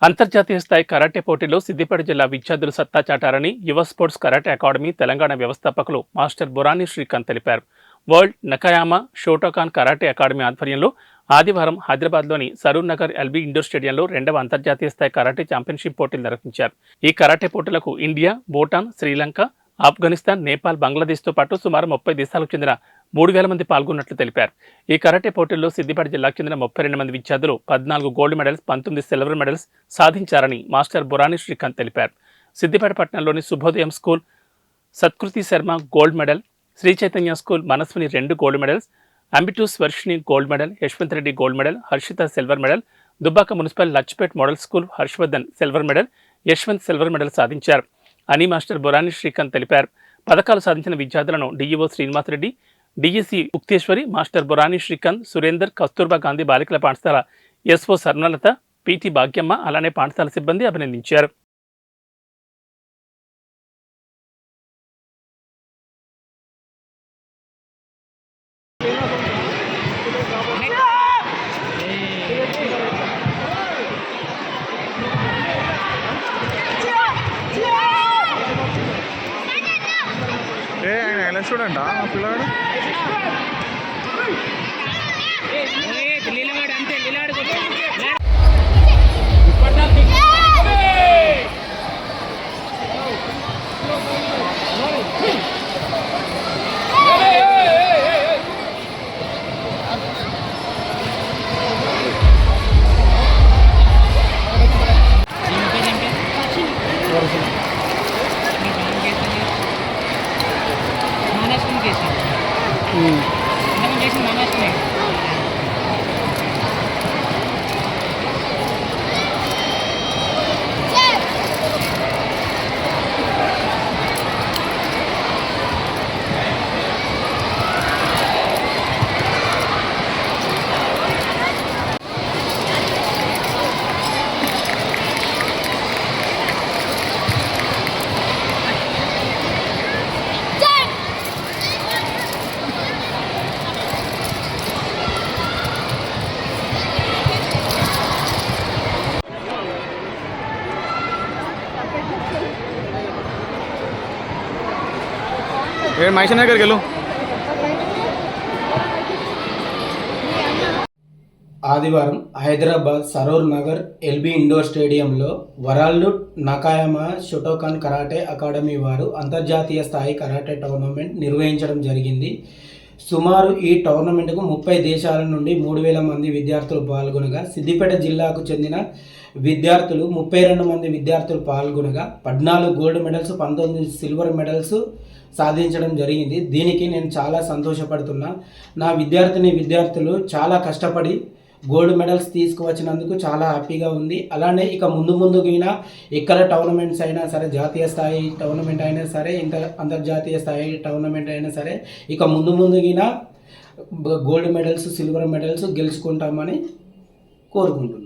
అంతర్జాతీయ స్థాయి కరాటే పోటీలో సిద్దిపేట జిల్లా విద్యార్థులు సత్తా చాటారని యువ స్పోర్ట్స్ కరాటే అకాడమీ తెలంగాణ వ్యవస్థాపకులు మాస్టర్ బొరాని శ్రీకాంత్ తెలిపారు. వరల్డ్ నకాయామా షోటోకాన్ కరాటే అకాడమీ ఆధ్వర్యంలో ఆదివారం హైదరాబాద్లోని సరూర్ నగర్ ఎల్బీ ఇండోర్ స్టేడియంలో 2వ అంతర్జాతీయ స్థాయి కరాటే ఛాంపియన్షిప్ పోటీలు నిర్వహించారు. ఈ కరాటే పోటీలకు ఇండియా, భూటాన్, శ్రీలంక, ఆఫ్ఘనిస్తాన్, నేపాల్, బంగ్లాదేశ్తో పాటు సుమారు 30 దేశాలకు చెందిన 3,000 మంది పాల్గొన్నట్లు తెలిపారు. ఈ కరాటే పోటీల్లో సిద్దిపేట జిల్లాకు చెందిన 32 మంది విద్యార్థులు 14 గోల్డ్ మెడల్స్, 19 సిల్వర్ మెడల్స్ సాధించారని మాస్టర్ బొరాని శ్రీకాంత్ తెలిపారు. సిద్దిపేట పట్టణంలోని Shubhodayam school Satkriti Sharma gold medal, Sri Chaitanya school Manasvini 2 gold medals, ambitious Varshini gold medal, Yashwanth Reddy gold medal, Harshitha silver medal, Dubbaka municipal Lachpet model school Harshavardhan silver medal, Yashwanth silver medal సాధించారు అని మాస్టర్ బొరాని శ్రీకాంత్ తెలిపారు. పథకాలు సాధించిన విద్యార్థులను DEO Srinivasa Reddy, DEC Ukteshwari, master Borani Srikanth, Surender, Kasturba Gandhi బాలికల పాఠశాల ఎస్ఓ స్వర్ణలత, పిటి భాగ్యమ్మ, అలానే పాఠశాల సిబ్బంది అభినందించారు. ఆయన ఎలా స్టూడెంటా ఆ పిల్లగాడు? మహేషన్ దగ్గరికి వెళ్ళు. ఆదివారం హైదరాబాద్ సరూర్ నగర్ ఎల్బీ ఇండోర్ స్టేడియంలో వరల్డ్ నకాయామా షోటోకాన్ కరాటే అకాడమీ వారు అంతర్జాతీయ స్థాయి కరాటే టోర్నమెంట్ నిర్వహించడం జరిగింది. సుమారు ఈ టోర్నమెంట్కు 30 దేశాల నుండి 3,000 మంది విద్యార్థులు పాల్గొనగా సిద్దిపేట జిల్లాకు చెందిన విద్యార్థులు 32 మంది విద్యార్థులు పాల్గొనగా 14 గోల్డ్ మెడల్స్, 19 సిల్వర్ మెడల్స్ సాధించడం జరిగింది. దీనికి నేను చాలా సంతోషపడుతున్నా. నా విద్యార్థులు చాలా కష్టపడి గోల్డ్ మెడల్స్ తీసుకువచ్చినందుకు చాలా హ్యాపీగా ఉంది. అలానే ఇక ముందుగిన ఎక్కడ టోర్నమెంట్స్ అయినా సరే, జాతీయ స్థాయి టోర్నమెంట్ అయినా సరే, అంతర్జాతీయ స్థాయి టోర్నమెంట్ అయినా సరే, ఇక ముందుగిన గోల్డ్ మెడల్స్, సిల్వర్ మెడల్స్ గెలుచుకుంటామని కోరుకుంటున్నాను.